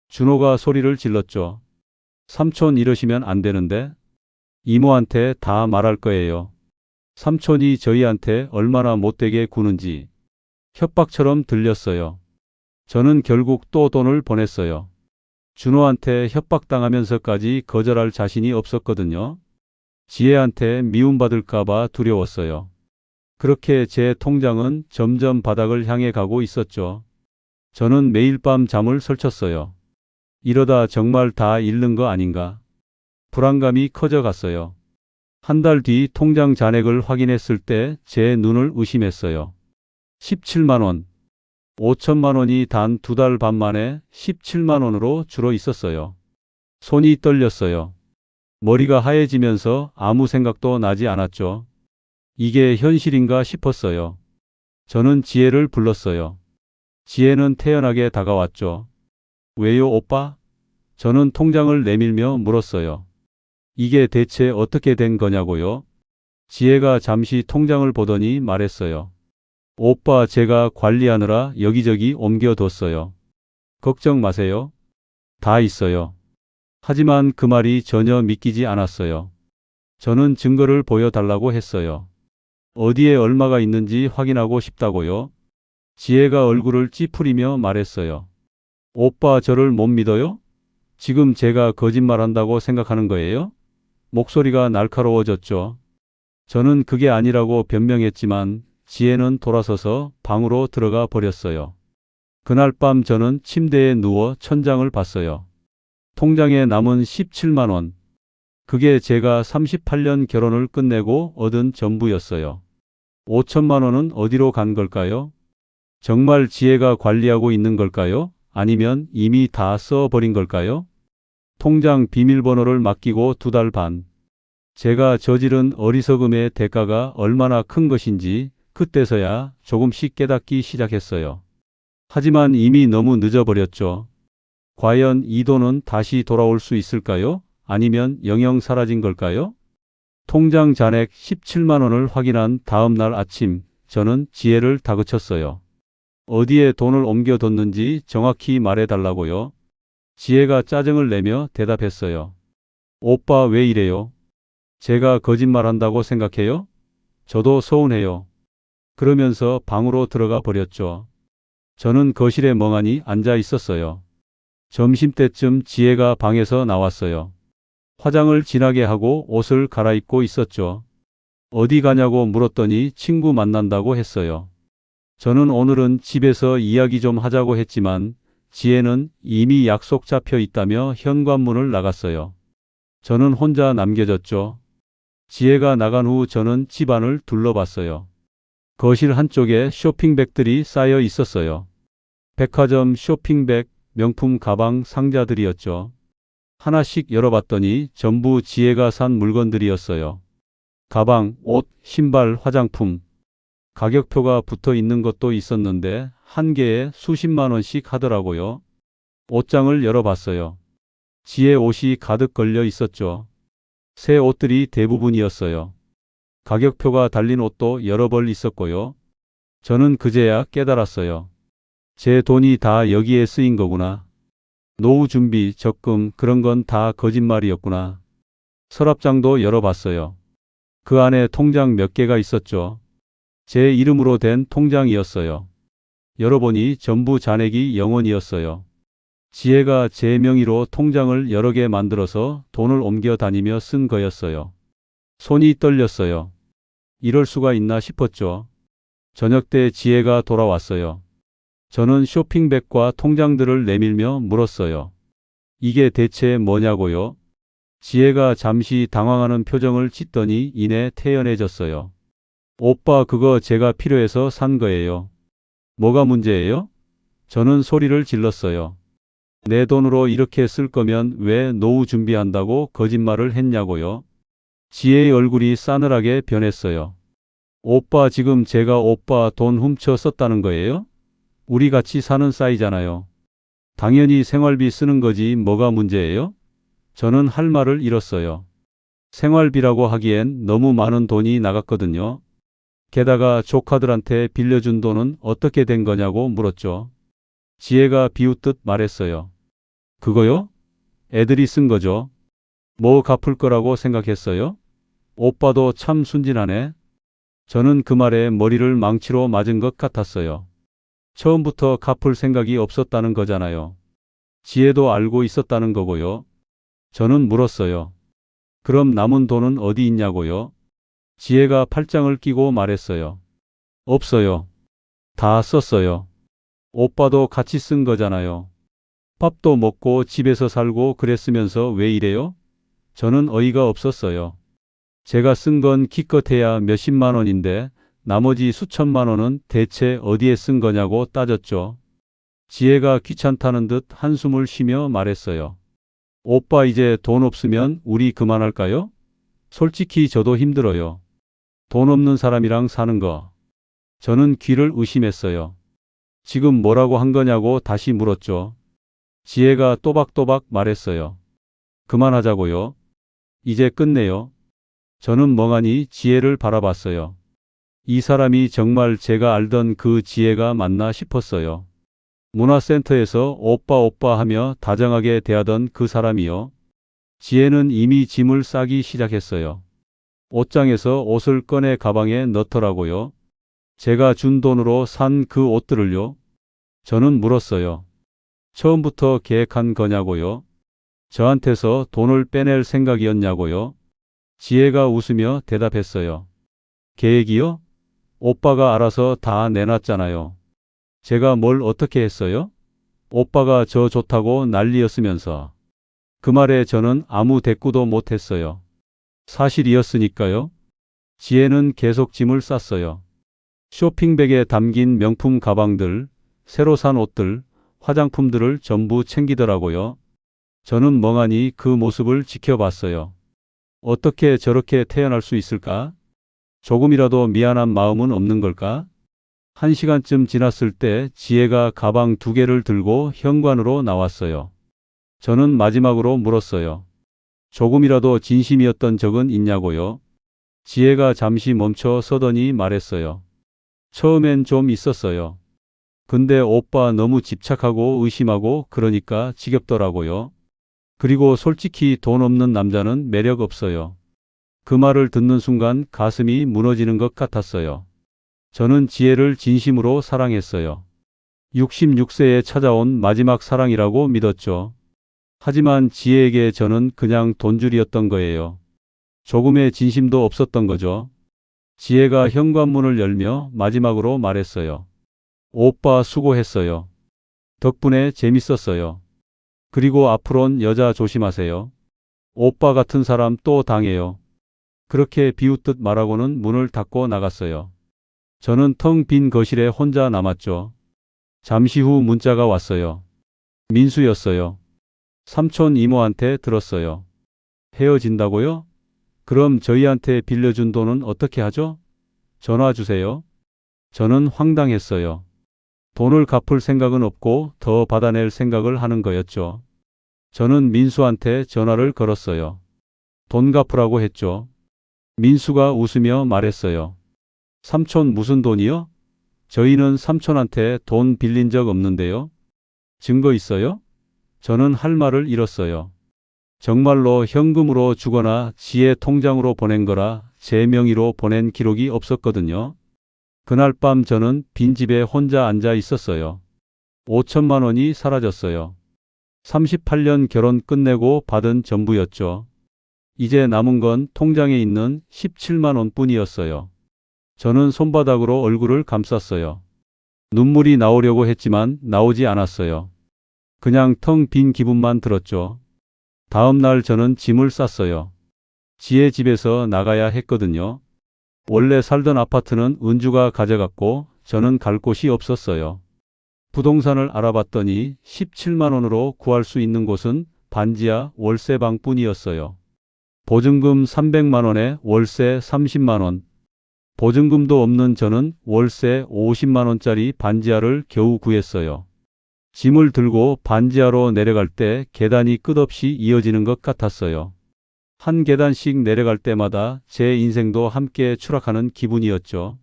준호가 소리를 질렀죠. 삼촌 이러시면 안 되는데. 이모한테 다 말할 거예요. 삼촌이 저희한테 얼마나 못되게 구는지. 협박처럼 들렸어요. 저는 결국 또 돈을 보냈어요. 준호한테 협박당하면서까지 거절할 자신이 없었거든요. 지혜한테 미움받을까봐 두려웠어요. 그렇게 제 통장은 점점 바닥을 향해 가고 있었죠. 저는 매일 밤 잠을 설쳤어요. 이러다 정말 다 잃는 거 아닌가? 불안감이 커져갔어요. 한 달 뒤 통장 잔액을 확인했을 때 제 눈을 의심했어요. 17만 원. 5천만 원이 단 2달 반 만에 17만 원으로 줄어 있었어요. 손이 떨렸어요. 머리가 하얘지면서 아무 생각도 나지 않았죠. 이게 현실인가 싶었어요. 저는 지혜를 불렀어요. 지혜는 태연하게 다가왔죠. 왜요, 오빠? 저는 통장을 내밀며 물었어요. 이게 대체 어떻게 된 거냐고요? 지혜가 잠시 통장을 보더니 말했어요. 오빠 제가 관리하느라 여기저기 옮겨뒀어요. 걱정 마세요. 다 있어요. 하지만 그 말이 전혀 믿기지 않았어요. 저는 증거를 보여달라고 했어요. 어디에 얼마가 있는지 확인하고 싶다고요? 지혜가 얼굴을 찌푸리며 말했어요. 오빠 저를 못 믿어요? 지금 제가 거짓말한다고 생각하는 거예요? 목소리가 날카로워졌죠. 저는 그게 아니라고 변명했지만 지혜는 돌아서서 방으로 들어가 버렸어요. 그날 밤 저는 침대에 누워 천장을 봤어요. 통장에 남은 17만 원. 그게 제가 38년 결혼을 끝내고 얻은 전부였어요. 5천만 원은 어디로 간 걸까요? 정말 지혜가 관리하고 있는 걸까요? 아니면 이미 다 써버린 걸까요? 통장 비밀번호를 맡기고 2달 반. 제가 저지른 어리석음의 대가가 얼마나 큰 것인지 그때서야 조금씩 깨닫기 시작했어요. 하지만 이미 너무 늦어버렸죠. 과연 이 돈은 다시 돌아올 수 있을까요? 아니면 영영 사라진 걸까요? 통장 잔액 17만 원을 확인한 다음 날 아침, 저는 지혜를 다그쳤어요. 어디에 돈을 옮겨뒀는지 정확히 말해달라고요. 지혜가 짜증을 내며 대답했어요. 오빠 왜 이래요? 제가 거짓말한다고 생각해요? 저도 서운해요. 그러면서 방으로 들어가 버렸죠. 저는 거실에 멍하니 앉아 있었어요. 점심때쯤 지혜가 방에서 나왔어요. 화장을 진하게 하고 옷을 갈아입고 있었죠. 어디 가냐고 물었더니 친구 만난다고 했어요. 저는 오늘은 집에서 이야기 좀 하자고 했지만 지혜는 이미 약속 잡혀 있다며 현관문을 나갔어요. 저는 혼자 남겨졌죠. 지혜가 나간 후 저는 집안을 둘러봤어요. 거실 한쪽에 쇼핑백들이 쌓여 있었어요. 백화점 쇼핑백, 명품 가방 상자들이었죠. 하나씩 열어봤더니 전부 지혜가 산 물건들이었어요. 가방, 옷, 신발, 화장품. 가격표가 붙어 있는 것도 있었는데 한 개에 수십만 원씩 하더라고요. 옷장을 열어봤어요. 지혜 옷이 가득 걸려 있었죠. 새 옷들이 대부분이었어요. 가격표가 달린 옷도 여러 벌 있었고요. 저는 그제야 깨달았어요. 제 돈이 다 여기에 쓰인 거구나. 노후 준비, 적금, 그런 건 다 거짓말이었구나. 서랍장도 열어봤어요. 그 안에 통장 몇 개가 있었죠. 제 이름으로 된 통장이었어요. 열어보니 전부 잔액이 0원이었어요. 지혜가 제 명의로 통장을 여러 개 만들어서 돈을 옮겨 다니며 쓴 거였어요. 손이 떨렸어요. 이럴 수가 있나 싶었죠. 저녁 때 지혜가 돌아왔어요. 저는 쇼핑백과 통장들을 내밀며 물었어요. 이게 대체 뭐냐고요? 지혜가 잠시 당황하는 표정을 짓더니 이내 태연해졌어요. 오빠, 그거 제가 필요해서 산 거예요. 뭐가 문제예요? 저는 소리를 질렀어요. 내 돈으로 이렇게 쓸 거면 왜 노후 준비한다고 거짓말을 했냐고요? 지혜의 얼굴이 싸늘하게 변했어요. 오빠, 지금 제가 오빠 돈 훔쳐 썼다는 거예요? 우리 같이 사는 사이잖아요. 당연히 생활비 쓰는 거지 뭐가 문제예요? 저는 할 말을 잃었어요. 생활비라고 하기엔 너무 많은 돈이 나갔거든요. 게다가 조카들한테 빌려준 돈은 어떻게 된 거냐고 물었죠. 지혜가 비웃듯 말했어요. 그거요? 애들이 쓴 거죠. 뭐 갚을 거라고 생각했어요? 오빠도 참 순진하네. 저는 그 말에 머리를 망치로 맞은 것 같았어요. 처음부터 갚을 생각이 없었다는 거잖아요. 지혜도 알고 있었다는 거고요. 저는 물었어요. 그럼 남은 돈은 어디 있냐고요? 지혜가 팔짱을 끼고 말했어요. 없어요. 다 썼어요. 오빠도 같이 쓴 거잖아요. 밥도 먹고 집에서 살고 그랬으면서 왜 이래요? 저는 어이가 없었어요. 제가 쓴 건 기껏해야 몇십만 원인데 나머지 수천만 원은 대체 어디에 쓴 거냐고 따졌죠. 지혜가 귀찮다는 듯 한숨을 쉬며 말했어요. 오빠, 이제 돈 없으면 우리 그만할까요? 솔직히 저도 힘들어요. 돈 없는 사람이랑 사는 거. 저는 귀를 의심했어요. 지금 뭐라고 한 거냐고 다시 물었죠. 지혜가 또박또박 말했어요. 그만하자고요. 이제 끝내요. 저는 멍하니 지혜를 바라봤어요. 이 사람이 정말 제가 알던 그 지혜가 맞나 싶었어요. 문화센터에서 오빠 오빠 하며 다정하게 대하던 그 사람이요. 지혜는 이미 짐을 싸기 시작했어요. 옷장에서 옷을 꺼내 가방에 넣더라고요. 제가 준 돈으로 산 그 옷들을요? 저는 물었어요. 처음부터 계획한 거냐고요? 저한테서 돈을 빼낼 생각이었냐고요? 지혜가 웃으며 대답했어요. 계획이요? 오빠가 알아서 다 내놨잖아요. 제가 뭘 어떻게 했어요? 오빠가 저 좋다고 난리였으면서. 그 말에 저는 아무 대꾸도 못했어요. 사실이었으니까요. 지혜는 계속 짐을 쌌어요. 쇼핑백에 담긴 명품 가방들, 새로 산 옷들, 화장품들을 전부 챙기더라고요. 저는 멍하니 그 모습을 지켜봤어요. 어떻게 저렇게 태어날 수 있을까? 조금이라도 미안한 마음은 없는 걸까? 1시간쯤 지났을 때 지혜가 가방 2개를 들고 현관으로 나왔어요. 저는 마지막으로 물었어요. 조금이라도 진심이었던 적은 있냐고요? 지혜가 잠시 멈춰 서더니 말했어요. 처음엔 좀 있었어요. 근데 오빠 너무 집착하고 의심하고 그러니까 지겹더라고요. 그리고 솔직히 돈 없는 남자는 매력 없어요. 그 말을 듣는 순간 가슴이 무너지는 것 같았어요. 저는 지혜를 진심으로 사랑했어요. 66세에 찾아온 마지막 사랑이라고 믿었죠. 하지만 지혜에게 저는 그냥 돈줄이었던 거예요. 조금의 진심도 없었던 거죠. 지혜가 현관문을 열며 마지막으로 말했어요. 오빠 수고했어요. 덕분에 재밌었어요. 그리고 앞으론 여자 조심하세요. 오빠 같은 사람 또 당해요. 그렇게 비웃듯 말하고는 문을 닫고 나갔어요. 저는 텅 빈 거실에 혼자 남았죠. 잠시 후 문자가 왔어요. 민수였어요. 삼촌 이모한테 들었어요. 헤어진다고요? 그럼 저희한테 빌려준 돈은 어떻게 하죠? 전화 주세요. 저는 황당했어요. 돈을 갚을 생각은 없고 더 받아낼 생각을 하는 거였죠. 저는 민수한테 전화를 걸었어요. 돈 갚으라고 했죠. 민수가 웃으며 말했어요. 삼촌 무슨 돈이요? 저희는 삼촌한테 돈 빌린 적 없는데요. 증거 있어요? 저는 할 말을 잃었어요. 정말로 현금으로 주거나 지의 통장으로 보낸 거라 제 명의로 보낸 기록이 없었거든요. 그날 밤 저는 빈집에 혼자 앉아 있었어요. 5천만 원이 사라졌어요. 38년 결혼 끝내고 받은 전부였죠. 이제 남은 건 통장에 있는 17만 원뿐이었어요. 저는 손바닥으로 얼굴을 감쌌어요. 눈물이 나오려고 했지만 나오지 않았어요. 그냥 텅 빈 기분만 들었죠. 다음 날 저는 짐을 쌌어요. 지혜 집에서 나가야 했거든요. 원래 살던 아파트는 은주가 가져갔고 저는 갈 곳이 없었어요. 부동산을 알아봤더니 17만 원으로 구할 수 있는 곳은 반지하 월세방뿐이었어요. 보증금 300만 원에 월세 30만 원. 보증금도 없는 저는 월세 50만 원짜리 반지하를 겨우 구했어요. 짐을 들고 반지하로 내려갈 때 계단이 끝없이 이어지는 것 같았어요. 한 계단씩 내려갈 때마다 제 인생도 함께 추락하는 기분이었죠.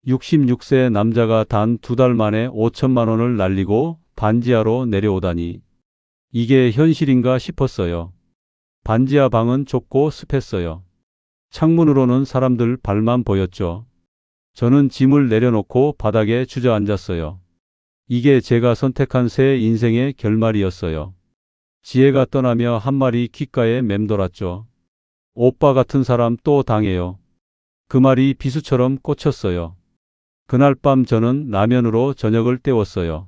66세 남자가 단 2달 만에 5천만 원을 날리고 반지하로 내려오다니. 이게 현실인가 싶었어요. 반지하 방은 좁고 습했어요. 창문으로는 사람들 발만 보였죠. 저는 짐을 내려놓고 바닥에 주저앉았어요. 이게 제가 선택한 새 인생의 결말이었어요. 지혜가 떠나며 한 말이 귓가에 맴돌았죠. 오빠 같은 사람 또 당해요. 그 말이 비수처럼 꽂혔어요. 그날 밤 저는 라면으로 저녁을 때웠어요.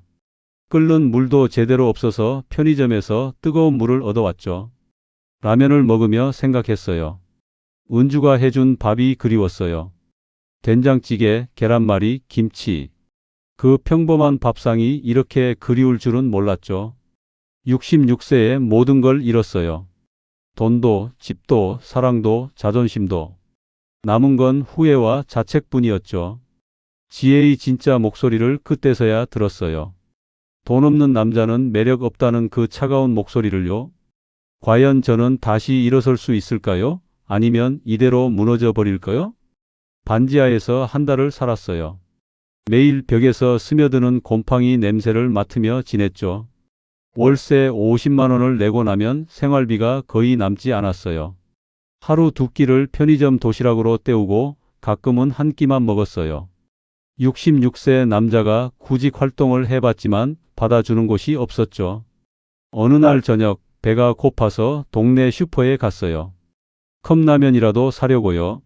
끓는 물도 제대로 없어서 편의점에서 뜨거운 물을 얻어왔죠. 라면을 먹으며 생각했어요. 은주가 해준 밥이 그리웠어요. 된장찌개, 계란말이, 김치. 그 평범한 밥상이 이렇게 그리울 줄은 몰랐죠. 66세에 모든 걸 잃었어요. 돈도, 집도, 사랑도, 자존심도. 남은 건 후회와 자책뿐이었죠. 지혜의 진짜 목소리를 그때서야 들었어요. 돈 없는 남자는 매력 없다는 그 차가운 목소리를요. 과연 저는 다시 일어설 수 있을까요? 아니면 이대로 무너져 버릴까요? 반지하에서 한 달을 살았어요. 매일 벽에서 스며드는 곰팡이 냄새를 맡으며 지냈죠. 월세 50만 원을 내고 나면 생활비가 거의 남지 않았어요. 하루 2끼를 편의점 도시락으로 때우고 가끔은 한 끼만 먹었어요. 66세 남자가 구직 활동을 해봤지만 받아주는 곳이 없었죠. 어느 날 저녁 배가 고파서 동네 슈퍼에 갔어요. 컵라면이라도 사려고요.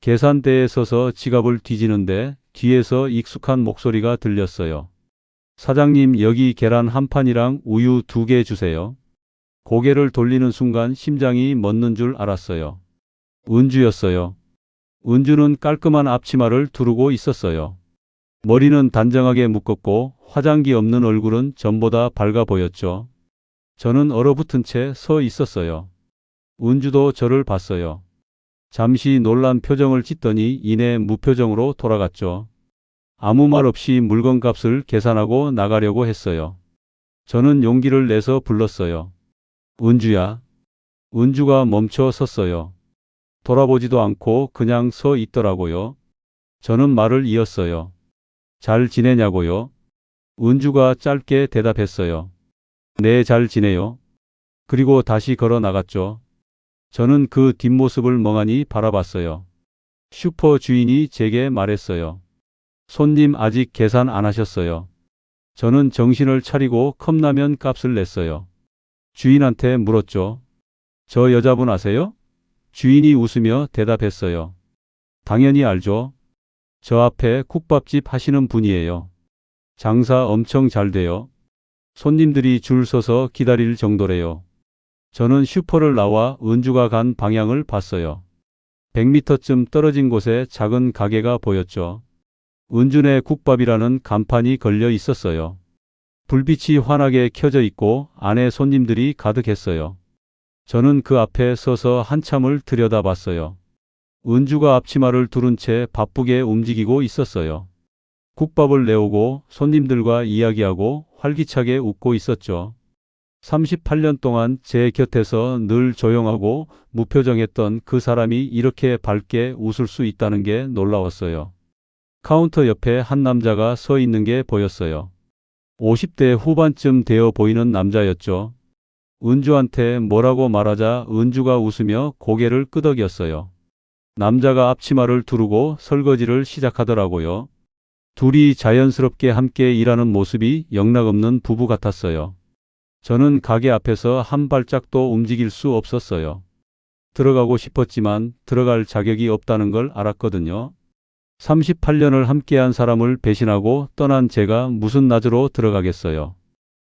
계산대에 서서 지갑을 뒤지는데 뒤에서 익숙한 목소리가 들렸어요. 사장님, 여기 계란 한 판이랑 우유 2개 주세요. 고개를 돌리는 순간 심장이 멎는 줄 알았어요. 은주였어요. 은주는 깔끔한 앞치마를 두르고 있었어요. 머리는 단정하게 묶었고 화장기 없는 얼굴은 전보다 밝아 보였죠. 저는 얼어붙은 채 서 있었어요. 은주도 저를 봤어요. 잠시 놀란 표정을 짓더니 이내 무표정으로 돌아갔죠. 아무 말 없이 물건값을 계산하고 나가려고 했어요. 저는 용기를 내서 불렀어요. 은주야. 은주가 멈춰 섰어요. 돌아보지도 않고 그냥 서 있더라고요. 저는 말을 이었어요. 잘 지내냐고요? 은주가 짧게 대답했어요. 네, 잘 지내요. 그리고 다시 걸어 나갔죠. 저는 그 뒷모습을 멍하니 바라봤어요. 슈퍼 주인이 제게 말했어요. 손님 아직 계산 안 하셨어요. 저는 정신을 차리고 컵라면 값을 냈어요. 주인한테 물었죠. 저 여자분 아세요? 주인이 웃으며 대답했어요. 당연히 알죠. 저 앞에 국밥집 하시는 분이에요. 장사 엄청 잘 돼요. 손님들이 줄 서서 기다릴 정도래요. 저는 슈퍼를 나와 은주가 간 방향을 봤어요. 100m쯤 떨어진 곳에 작은 가게가 보였죠. 은주네 국밥이라는 간판이 걸려 있었어요. 불빛이 환하게 켜져 있고 안에 손님들이 가득했어요. 저는 그 앞에 서서 한참을 들여다봤어요. 은주가 앞치마를 두른 채 바쁘게 움직이고 있었어요. 국밥을 내오고 손님들과 이야기하고 활기차게 웃고 있었죠. 38년 동안 제 곁에서 늘 조용하고 무표정했던 그 사람이 이렇게 밝게 웃을 수 있다는 게 놀라웠어요. 카운터 옆에 한 남자가 서 있는 게 보였어요. 50대 후반쯤 되어 보이는 남자였죠. 은주한테 뭐라고 말하자 은주가 웃으며 고개를 끄덕였어요. 남자가 앞치마를 두르고 설거지를 시작하더라고요. 둘이 자연스럽게 함께 일하는 모습이 영락없는 부부 같았어요. 저는 가게 앞에서 한 발짝도 움직일 수 없었어요. 들어가고 싶었지만 들어갈 자격이 없다는 걸 알았거든요. 38년을 함께한 사람을 배신하고 떠난 제가 무슨 낯으로 들어가겠어요.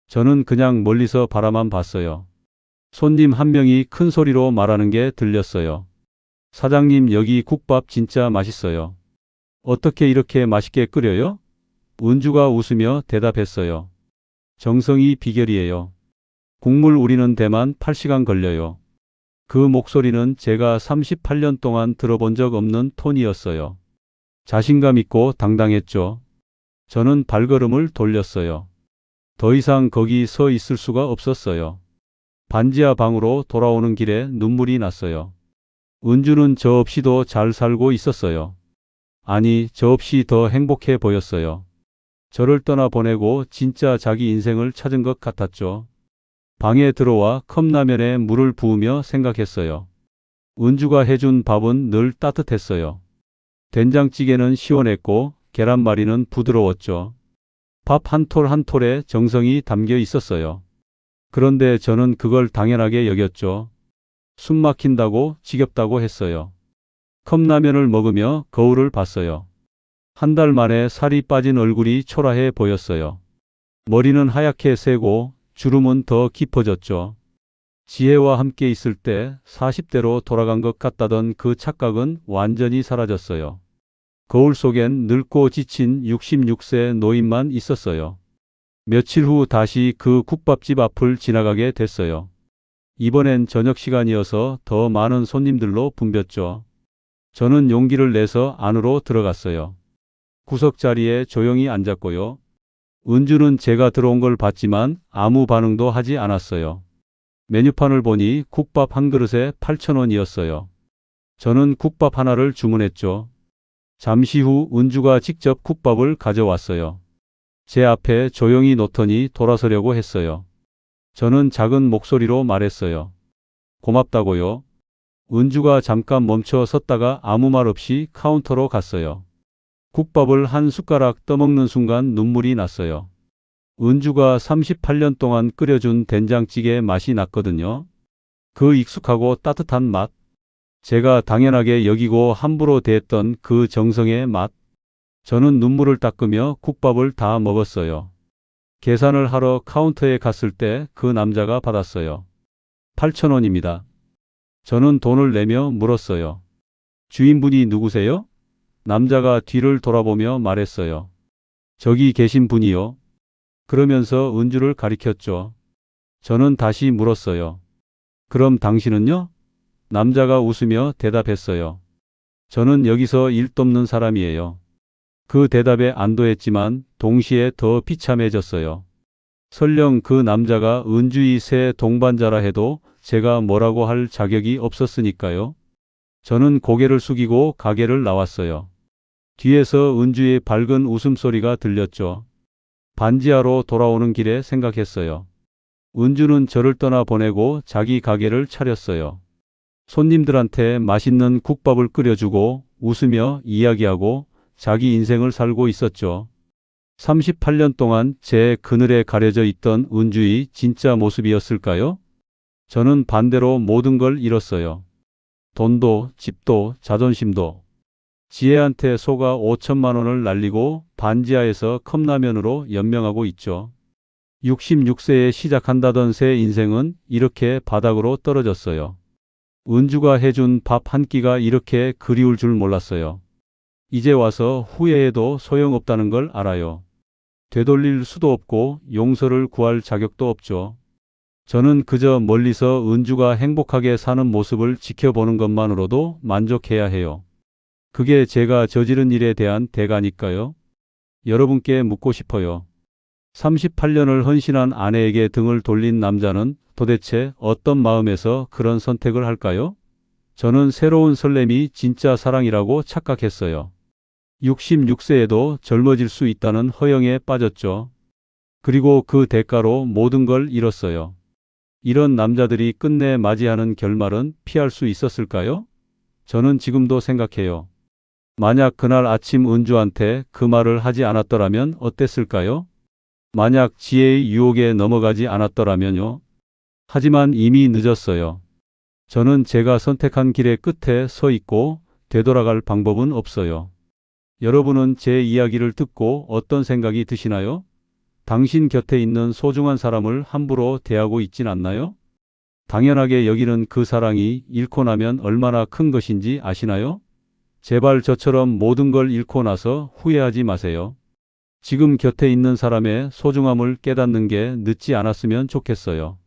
저는 그냥 멀리서 바라만 봤어요. 손님 한 명이 큰 소리로 말하는 게 들렸어요. 사장님, 여기 국밥 진짜 맛있어요. 어떻게 이렇게 맛있게 끓여요? 은주가 웃으며 대답했어요. 정성이 비결이에요. 국물 우리는 데만 8시간 걸려요. 그 목소리는 제가 38년 동안 들어본 적 없는 톤이었어요. 자신감 있고 당당했죠. 저는 발걸음을 돌렸어요. 더 이상 거기 서 있을 수가 없었어요. 반지하 방으로 돌아오는 길에 눈물이 났어요. 은주는 저 없이도 잘 살고 있었어요. 아니, 저 없이 더 행복해 보였어요. 저를 떠나보내고 진짜 자기 인생을 찾은 것 같았죠. 방에 들어와 컵라면에 물을 부으며 생각했어요. 은주가 해준 밥은 늘 따뜻했어요. 된장찌개는 시원했고 계란말이는 부드러웠죠. 밥 한 톨 한 톨에 정성이 담겨 있었어요. 그런데 저는 그걸 당연하게 여겼죠. 숨 막힌다고 지겹다고 했어요. 컵라면을 먹으며 거울을 봤어요. 한 달 만에 살이 빠진 얼굴이 초라해 보였어요. 머리는 하얗게 새고 주름은 더 깊어졌죠. 지혜와 함께 있을 때 40대로 돌아간 것 같다던 그 착각은 완전히 사라졌어요. 거울 속엔 늙고 지친 66세 노인만 있었어요. 며칠 후 다시 그 국밥집 앞을 지나가게 됐어요. 이번엔 저녁 시간이어서 더 많은 손님들로 붐볐죠. 저는 용기를 내서 안으로 들어갔어요. 구석자리에 조용히 앉았고요. 은주는 제가 들어온 걸 봤지만 아무 반응도 하지 않았어요. 메뉴판을 보니 국밥 한 그릇에 8,000원이었어요. 저는 국밥 하나를 주문했죠. 잠시 후 은주가 직접 국밥을 가져왔어요. 제 앞에 조용히 놓더니 돌아서려고 했어요. 저는 작은 목소리로 말했어요. 고맙다고요. 은주가 잠깐 멈춰 섰다가 아무 말 없이 카운터로 갔어요. 국밥을 한 숟가락 떠먹는 순간 눈물이 났어요. 은주가 38년 동안 끓여준 된장찌개의 맛이 났거든요. 그 익숙하고 따뜻한 맛. 제가 당연하게 여기고 함부로 대했던 그 정성의 맛. 저는 눈물을 닦으며 국밥을 다 먹었어요. 계산을 하러 카운터에 갔을 때 그 남자가 받았어요. 8,000원입니다. 저는 돈을 내며 물었어요. 주인분이 누구세요? 남자가 뒤를 돌아보며 말했어요. 저기 계신 분이요. 그러면서 은주를 가리켰죠. 저는 다시 물었어요. 그럼 당신은요? 남자가 웃으며 대답했어요. 저는 여기서 일 돕는 사람이에요. 그 대답에 안도했지만 동시에 더 비참해졌어요. 설령 그 남자가 은주의 새 동반자라 해도 제가 뭐라고 할 자격이 없었으니까요. 저는 고개를 숙이고 가게를 나왔어요. 뒤에서 은주의 밝은 웃음소리가 들렸죠. 반지하로 돌아오는 길에 생각했어요. 은주는 저를 떠나보내고 자기 가게를 차렸어요. 손님들한테 맛있는 국밥을 끓여주고 웃으며 이야기하고 자기 인생을 살고 있었죠. 38년 동안 제 그늘에 가려져 있던 은주의 진짜 모습이었을까요? 저는 반대로 모든 걸 잃었어요. 돈도, 집도, 자존심도. 지혜한테 속아 5천만 원을 날리고 반지하에서 컵라면으로 연명하고 있죠. 66세에 시작한다던 새 인생은 이렇게 바닥으로 떨어졌어요. 은주가 해준 밥 한 끼가 이렇게 그리울 줄 몰랐어요. 이제 와서 후회해도 소용없다는 걸 알아요. 되돌릴 수도 없고 용서를 구할 자격도 없죠. 저는 그저 멀리서 은주가 행복하게 사는 모습을 지켜보는 것만으로도 만족해야 해요. 그게 제가 저지른 일에 대한 대가니까요. 여러분께 묻고 싶어요. 38년을 헌신한 아내에게 등을 돌린 남자는 도대체 어떤 마음에서 그런 선택을 할까요? 저는 새로운 설렘이 진짜 사랑이라고 착각했어요. 66세에도 젊어질 수 있다는 허영에 빠졌죠. 그리고 그 대가로 모든 걸 잃었어요. 이런 남자들이 끝내 맞이하는 결말은 피할 수 있었을까요? 저는 지금도 생각해요. 만약 그날 아침 은주한테 그 말을 하지 않았더라면 어땠을까요? 만약 지혜의 유혹에 넘어가지 않았더라면요. 하지만 이미 늦었어요. 저는 제가 선택한 길의 끝에 서 있고 되돌아갈 방법은 없어요. 여러분은 제 이야기를 듣고 어떤 생각이 드시나요? 당신 곁에 있는 소중한 사람을 함부로 대하고 있진 않나요? 당연하게 여기는 그 사랑이 잃고 나면 얼마나 큰 것인지 아시나요? 제발 저처럼 모든 걸 잃고 나서 후회하지 마세요. 지금 곁에 있는 사람의 소중함을 깨닫는 게 늦지 않았으면 좋겠어요.